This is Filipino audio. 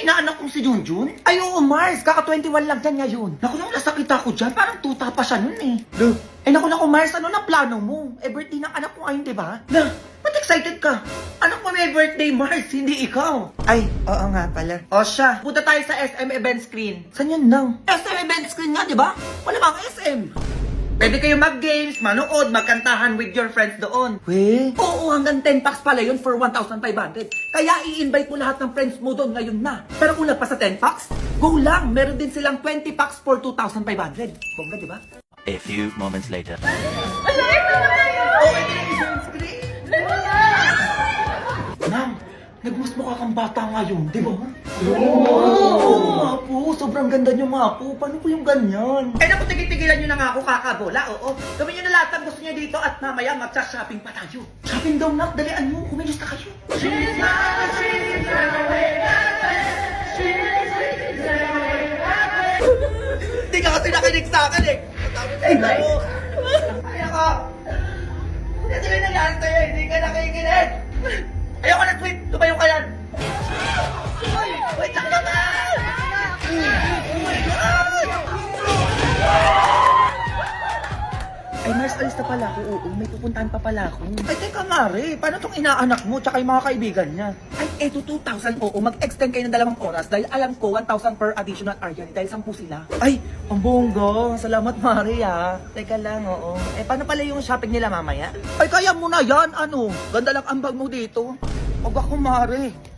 inaanak kong si Junjun? Ay, oo, Mars. Kaka-21 lang dyan ngayon. Naku, nung nasakit ako dyan, parang tuta pa siya nun eh. Eh, naku, Mars, ano na plano mo? Eh, birthday ng anak ko ngayon, di ba? Na, ba't excited ka? Anak mo may birthday, Mars, hindi ikaw. Ay, oo nga pala. O siya, punta tayo sa SM event screen. Saan yun nang? SM event screen nga, di ba? Wala bang SM? Pwede kayo mag-games, manood, magkantahan with your friends doon. We? Oo, hanggang 10 packs pala yun for 1,500. Kaya i-invite mo lahat ng friends mo doon ngayon na. Pero kung nagpa sa 10 packs, go lang. Meron din silang 20 packs for 2,500. Bongga, di ba? A few moments later. Nang, nagmas mukha kang bata ngayon, di ba? Oo, nga po. Sobrang ganda niyo nga po. Paano po yung ganyan? Eh naku, tigil-tigilan nyo na nga ako kakabola, oo. Gawin nyo na lahat ng gusto nyo dito at mamaya magsa-shopping pa tayo. Shopping daw, Nak. Dalian mo. Kumilos na kayo. Hindi ka kasi nakinig sa akin eh. Ay, ako. Ay, ako. Ano yung nangyari sa'yo? Hindi ka nakikinig. Ayoko na, sweet. Tumayo ka yan. Ay, wait lang naman. Oh my God. Ay, Mars, alis na pala ako. Oo, may pupuntahan pa pala ako. Ay, teka nga rin. Paano tong inaanak mo tsaka yung mga kaibigan niya? Ay, eto 2,000. Oo, mag-extend kayo ng 2 oras dahil alam ko 1,000 per additional area dahil 10 sila. Ay, ang bongga. Salamat, Mari, ha. Teka lang, oo. Eh, paano pala yung shopping nila mamaya? Ay, kaya mo na yan. Ano? Ganda lang ang bag mo dito. Huwag ako, Mari.